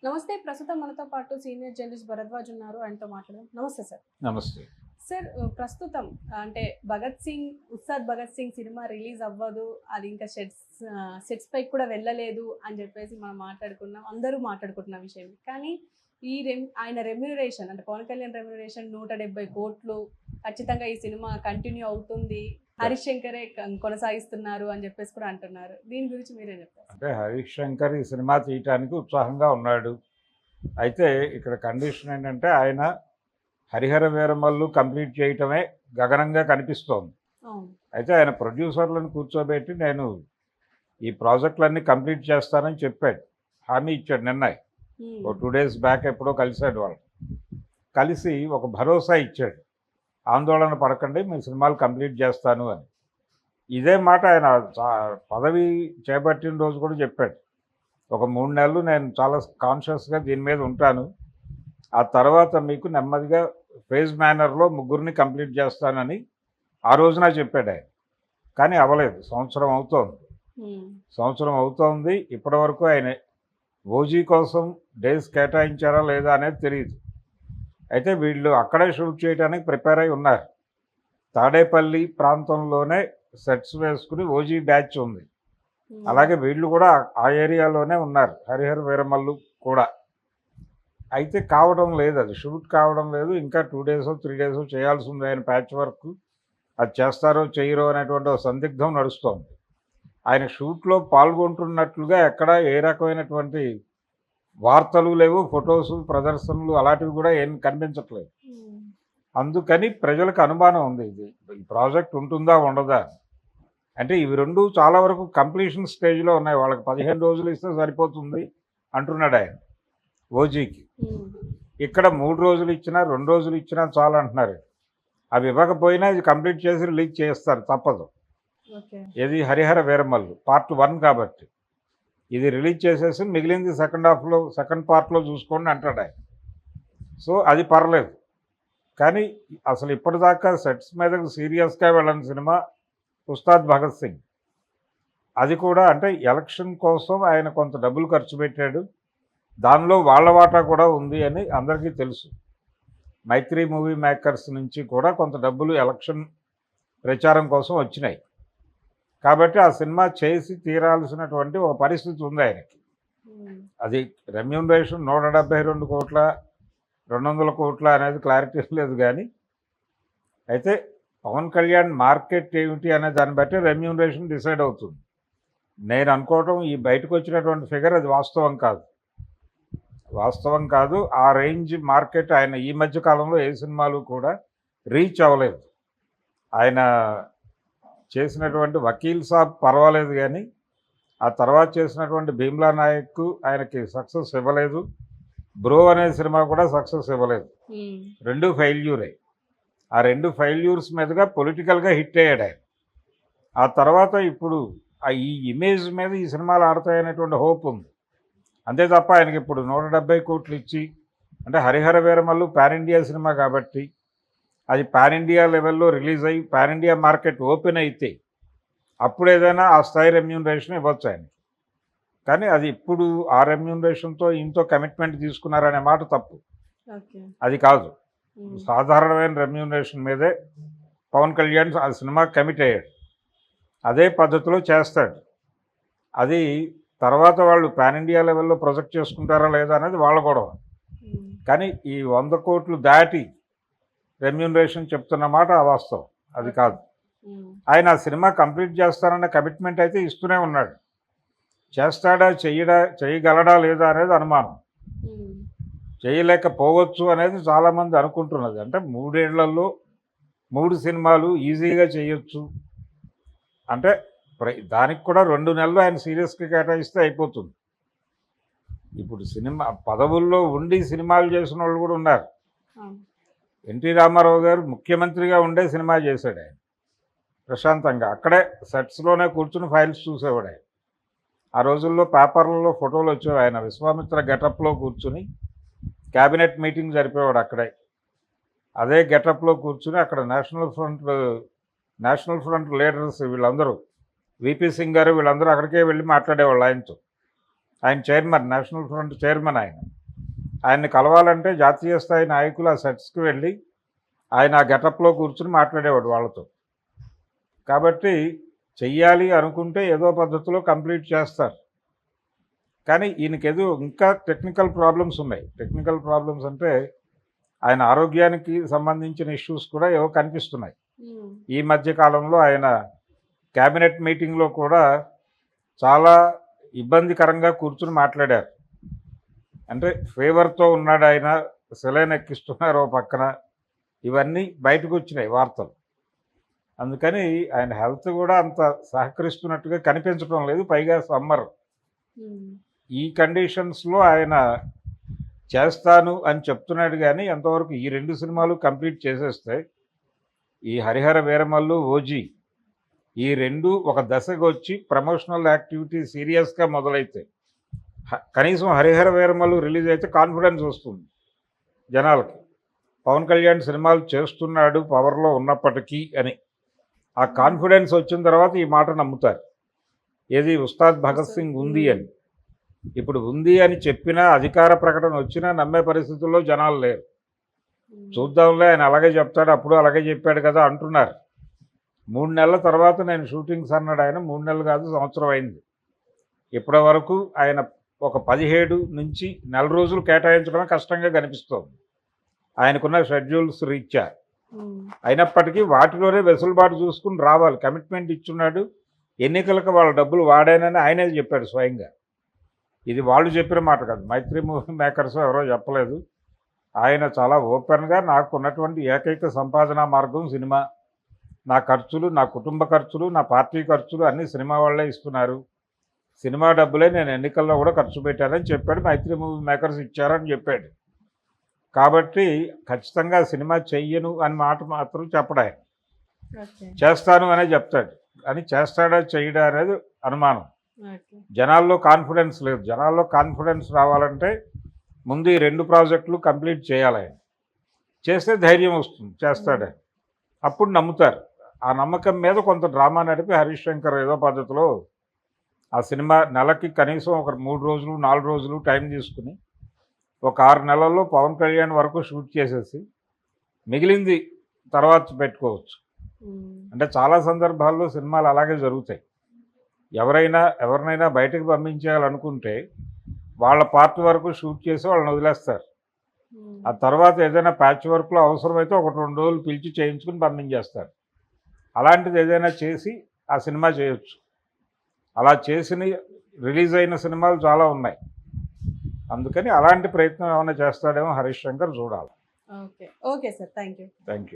నమస్తే. ప్రస్తుతం మనతో పాటు సీనియర్ జర్నలిస్ట్ భరద్వాజ్ ఉన్నారు. ఆయనతో మాట్లాడదాం. నమస్తే సార్. నమస్తే. సార్ ప్రస్తుతం అంటే ఉస్తాద్ భగత్ సింగ్ సినిమా రిలీజ్ అవ్వదు. అది ఇంకా సెట్స్ పైకి కూడా వెళ్ళలేదు అని చెప్పేసి మనం మాట్లాడుకున్నాం. అందరూ మాట్లాడుకుంటున్న విషయం. కానీ ఆయన రెమ్యూనరేషన్ అంటే పవన్ కళ్యాణ్ రెమ్యూనరేషన్ 170 కోట్లు ఖచ్చితంగా ఈ సినిమా కంటిన్యూ అవుతుంది. హరీష్ శంకరే కొనసాగిస్తున్నారు అని చెప్పేసి కూడా అంటున్నారు. దీని గురించి మీరేం చెప్తారు? అంటే హరీష్ శంకర్ ఈ సినిమా తీయటానికి ఉత్సాహంగా ఉన్నాడు. అయితే ఇక్కడ కండిషన్ ఏంటంటే ఆయన హరిహర వీరమల్లు కంప్లీట్ చేయటమే గగనంగా కనిపిస్తోంది. అయితే ఆయన ప్రొడ్యూసర్లను కూర్చోబెట్టి నేను ఈ ప్రాజెక్టులన్నీ కంప్లీట్ చేస్తానని చెప్పాడు, హామీ ఇచ్చాడు. నిన్న ఓ 2 days బ్యాక్ ఎప్పుడో కలిశాడు. వాళ్ళు కలిసి ఒక భరోసా ఇచ్చాడు, ఆందోళన పడకండి, మీ సినిమాలు కంప్లీట్ చేస్తాను అని. ఇదే మాట ఆయన పదవి చేపట్టిన రోజు కూడా చెప్పాడు. ఒక 3 నెలలు నేను చాలా కాన్షియస్గా దీని మీద ఉంటాను, ఆ తర్వాత మీకు నెమ్మదిగా ఫేజ్ మేనర్లో 3 కంప్లీట్ చేస్తానని ఆ రోజున చెప్పాడు ఆయన. కానీ అవ్వలేదు. సంవత్సరం అవుతోంది. ఇప్పటి వరకు ఆయన ఓజీ కోసం డేస్ కేటాయించారా లేదా అనేది తెలియదు. అయితే వీళ్ళు అక్కడే షూట్ చేయడానికి ప్రిపేర్ అయి ఉన్నారు. తాడేపల్లి ప్రాంతంలోనే సెట్స్ వేసుకుని ఓజీ బ్యాచ్ ఉంది. అలాగే వీళ్ళు కూడా ఆ ఏరియాలోనే ఉన్నారు, హరిహర వీరమల్లు కూడా. అయితే కావడం లేదు, అది షూట్ కావడం లేదు. ఇంకా 2 days 3 days చేయాల్సి ఉంది ఆయన ప్యాచ్ వర్క్. అది చేస్తారో చేయరో అనేటువంటి ఒక సందిగ్ధం నడుస్తోంది. ఆయన షూట్లో పాల్గొంటున్నట్లుగా ఎక్కడ ఏ రకమైనటువంటి వార్తలు లేవు, ఫొటోస్ ప్రదర్శనలు అలాంటివి కూడా ఏం కనిపించట్లేదు. అందుకని ప్రజలకు అనుమానం ఉంది, ఈ ప్రాజెక్ట్ ఉంటుందా ఉండదా. అంటే ఇవి రెండు చాలా వరకు కంప్లీషన్ స్టేజ్లో ఉన్నాయి. వాళ్ళకి 15 రోజులు ఇస్తే సరిపోతుంది అంటున్నాడు ఆయన ఓజీకి. ఇక్కడ 3 రోజులు ఇచ్చినా 2 రోజులు ఇచ్చినా చాలు అంటున్నారు. అవి ఇవ్వకపోయినా ఇది కంప్లీట్ చేసి రిలీజ్ చేస్తారు, తప్పదు. ఇది హరిహర వీరమల్లు పార్ట్ 1 కాబట్టి ఇది రిలీజ్ చేసేసి మిగిలింది సెకండ్ పార్ట్లో చూసుకోండి అంటాడు ఆయన. సో అది పర్లేదు. కానీ అసలు ఇప్పటిదాకా సెట్స్ మీద సీరియస్గా వెళ్ళని సినిమా ఉస్తాద్ భగత్ సింగ్. అది కూడా అంటే ఎలక్షన్ కోసం ఆయన కొంత డబ్బులు ఖర్చు పెట్టాడు, దానిలో వాళ్ళ వాటా కూడా ఉంది అని అందరికీ తెలుసు. మైత్రి మూవీ మేకర్స్ నుంచి కూడా కొంత డబ్బులు ఎలక్షన్ ప్రచారం కోసం వచ్చినాయి. కాబట్టి ఆ సినిమా చేసి తీరాల్సినటువంటి ఒక పరిస్థితి ఉంది ఆయనకి. అది రెమ్యూనరేషన్ 172 కోట్ల 200 కోట్ల అనేది క్లారిటీ లేదు. కానీ అయితే పవన్ కళ్యాణ్ మార్కెట్ ఏమిటి అనే దాన్ని బట్టి రెమ్యూనరేషన్ డిసైడ్ అవుతుంది. నేను అనుకోవటం ఈ బయటకు వచ్చినటువంటి ఫిగర్ అది వాస్తవం కాదు. ఆ రేంజ్ మార్కెట్ ఆయన ఈ మధ్య కాలంలో ఏ సినిమాలు కూడా రీచ్ అవ్వలేదు. ఆయన చేసినటువంటి వకీల్ సాబ్ పర్వాలేదు, కానీ ఆ తర్వాత చేసినటువంటి భీమ్లా నాయక్ ఆయనకి సక్సెస్ ఇవ్వలేదు. బ్రో అనే సినిమా కూడా సక్సెస్ ఇవ్వలేదు. 2 ఫెయిల్యూరే. ఆ 2 ఫెయిల్యూర్స్ మీదుగా పొలిటికల్గా హిట్ అయ్యాడు ఆయన. ఆ తర్వాత ఇప్పుడు ఈ ఇమేజ్ మీద ఈ సినిమాలు ఆడతాయనేటువంటి హోప్ ఉంది. అంతే తప్ప ఆయనకి ఇప్పుడు 170 కోట్లు ఇచ్చి, అంటే Harihara Veeramallu pan India cinema కాబట్టి అది పాన్ ఇండియా లెవెల్లో రిలీజ్ అయ్యి పాన్ ఇండియా మార్కెట్ ఓపెన్ అయితే అప్పుడు ఏదైనా ఆ స్థాయి రెమ్యూనరేషన్ ఇవ్వచ్చు ఆయనకి. కానీ అది ఇప్పుడు ఆ రెమ్యూనరేషన్తో ఇంతో కమిట్మెంట్ తీసుకున్నారనే మాట తప్పు. అది కాదు, సాధారణమైన రెమ్యూనరేషన్ మీదే పవన్ కళ్యాణ్ ఆ సినిమా కమిట్ అయ్యాడు. అదే పద్ధతిలో చేస్తాడు. అది తర్వాత వాళ్ళు పాన్ ఇండియా లెవెల్లో ప్రొజెక్ట్ చేసుకుంటారా లేదా అనేది వాళ్ళ గొడవ. కానీ ఈ 100 కోట్లు దాటి రెమ్యూనరేషన్ చెప్తున్న మాట అవాస్తవం, అది కాదు. ఆయన ఆ సినిమా కంప్లీట్ చేస్తారన్న కమిట్మెంట్ అయితే ఇస్తూనే ఉన్నాడు. చేస్తాడా చేయగలడా లేదా అనేది అనుమానం. చేయలేకపోవచ్చు అనేది చాలామంది అనుకుంటున్నది. అంటే 3 ఏళ్లలో 3 సినిమాలు ఈజీగా చేయొచ్చు అంటే దానికి కూడా 2 నెలలు ఆయన సీరియస్గా కేటాయిస్తే అయిపోతుంది. ఇప్పుడు సినిమా పదవుల్లో ఉండి సినిమాలు చేసిన వాళ్ళు కూడా ఉన్నారు. ఎన్టీ రామారావు గారు ముఖ్యమంత్రిగా ఉండే సినిమా చేశాడు ఆయన ప్రశాంతంగా. అక్కడే సెట్స్లోనే కూర్చుని ఫైల్స్ చూసేవాడు ఆయన. ఆ రోజుల్లో పేపర్లలో ఫోటోలు వచ్చేవి. ఆయన విశ్వామిత్ర గెటప్లో కూర్చుని క్యాబినెట్ మీటింగ్ జరిపేవాడు అక్కడే. అదే గెటప్లో కూర్చుని అక్కడ నేషనల్ ఫ్రంట్ లీడర్స్ వీళ్ళందరూ, విపి సింగ్ గారు వీళ్ళందరూ అక్కడికే వెళ్ళి మాట్లాడేవాళ్ళు ఆయనతో. ఆయన చైర్మన్, నేషనల్ ఫ్రంట్ చైర్మన్ ఆయన. ఆయన్ని కలవాలంటే జాతీయ స్థాయి నాయకులు ఆ సెట్స్కి వెళ్ళి ఆయన ఆ గెటప్లో కూర్చుని మాట్లాడేవాడు వాళ్ళతో. కాబట్టి చెయ్యాలి అనుకుంటే ఏదో పద్ధతిలో కంప్లీట్ చేస్తారు. కానీ ఈయనకేదో ఇంకా టెక్నికల్ ప్రాబ్లమ్స్ ఉన్నాయి. టెక్నికల్ ప్రాబ్లమ్స్ అంటే ఆయన ఆరోగ్యానికి సంబంధించిన ఇష్యూస్ కూడా ఏవో కనిపిస్తున్నాయి. ఈ మధ్య కాలంలో ఆయన క్యాబినెట్ మీటింగ్లో కూడా చాలా ఇబ్బందికరంగా కూర్చుని మాట్లాడారు. అంటే ఫీవర్తో ఉన్నాడు ఆయన, సెలైన్ ఎక్కిస్తున్నారు ఓ పక్కన, ఇవన్నీ బయటకు వచ్చినాయి వార్తలు. అందుకని ఆయన హెల్త్ కూడా అంత సహకరిస్తున్నట్టుగా కనిపించడం లేదు. పైగా సమ్మర్, ఈ కండిషన్స్లో ఆయన చేస్తాను అని చెప్తున్నాడు. కానీ ఎంతవరకు ఈ 2 సినిమాలు కంప్లీట్ చేసేస్తే ఈ హరిహర వీరమల్లు, ఓజీ ఈ 2 ఒక దశకు వచ్చి ప్రమోషనల్ యాక్టివిటీ సీరియస్గా మొదలైతే, కనీసం హరిహర వీరమల్లు రిలీజ్ అయితే కాన్ఫిడెన్స్ వస్తుంది జనాలకి. పవన్ కళ్యాణ్ సినిమాలు చేస్తున్నాడు పవర్లో ఉన్నప్పటికీ అని ఆ కాన్ఫిడెన్స్ వచ్చిన తర్వాత ఈ మాట నమ్ముతారు. ఏది ఉస్తాద్ భగత్ సింగ్ ఉంది అని. ఇప్పుడు ఉంది అని చెప్పినా, అధికార ప్రకటన వచ్చినా నమ్మే పరిస్థితుల్లో జనాలు లేరు. చూద్దాంలే, ఆయన అలాగే చెప్తాడు, అప్పుడు అలాగే చెప్పాడు కదా అంటున్నారు. 3 నెలల తర్వాత నేను షూటింగ్స్ అన్నాడు ఆయన. 3 నెలలు కాదు, సంవత్సరం అయింది. ఇప్పటి వరకు ఆయన ఒక 17 నుంచి నెల రోజులు కేటాయించడమే కష్టంగా కనిపిస్తోంది ఆయనకున్న షెడ్యూల్స్ రీత్యా. అయినప్పటికీ వాటిలోనే వెసులుబాటు చూసుకుని రావాలి. కమిట్మెంట్ ఇచ్చున్నాడు. ఎన్నికలకు వాళ్ళ డబ్బులు వాడానని ఆయనే చెప్పాడు స్వయంగా. ఇది వాళ్ళు చెప్పిన మాట కాదు, మైత్రి మూవీ మేకర్స్ ఎవరో చెప్పలేదు. ఆయన చాలా ఓపెన్గా నాకు ఉన్నటువంటి ఏకైక సంపాదనా మార్గం సినిమా, నా ఖర్చులు, నా కుటుంబ ఖర్చులు, నా పార్టీ ఖర్చులు అన్నీ సినిమా వాళ్ళే ఇస్తున్నారు, సినిమా డబ్బులే నేను ఎన్నికల్లో కూడా ఖర్చు పెట్టానని చెప్పాడు. మైత్రి మూవీ మేకర్స్ ఇచ్చారని చెప్పాడు. కాబట్టి ఖచ్చితంగా సినిమా చెయ్యను అని మాట మాత్రం చెప్పడు ఆయన. చేస్తాను అనే చెప్తాడు. అని చేస్తాడా చెయ్యడా అనేది అనుమానం. జనాల్లో కాన్ఫిడెన్స్ లేదు. జనాల్లో కాన్ఫిడెన్స్ రావాలంటే ముందు ఈ 2 ప్రాజెక్టులు కంప్లీట్ చేయాలి ఆయన. చేస్తే ధైర్యం వస్తుంది, చేస్తాడే, అప్పుడు నమ్ముతారు. ఆ నమ్మకం మీద కొంత డ్రామా నడిపి హరీష్ శంకర్ ఏదో పద్ధతిలో ఆ సినిమా నెలకి కనీసం ఒక 3 రోజులు 4 రోజులు టైం తీసుకుని ఒక 6 నెలల్లో పవన్ కళ్యాణ్ వరకు షూట్ చేసేసి మిగిలింది తర్వాత పెట్టుకోవచ్చు. అంటే చాలా సందర్భాల్లో సినిమాలు అలాగే జరుగుతాయి. ఎవరినైనా బయటకు పంపించేయాలనుకుంటే వాళ్ళ పార్ట్ వరకు షూట్ చేసి వాళ్ళని వదిలేస్తారు. ఆ తర్వాత ఏదైనా ప్యాచ్ వర్క్లో అవసరమైతే 1-2 రోజులు పిలిచి చేయించుకుని పంపించేస్తారు. అలాంటిది ఏదైనా చేసి ఆ సినిమా చేయొచ్చు. అలా చేసిన రిలీజ్ అయిన సినిమాలు చాలా ఉన్నాయి. అందుకని అలాంటి ప్రయత్నం ఏమైనా చేస్తాడేమో హరీష్ శంకర్, చూడాలి. Okay sir, thank you.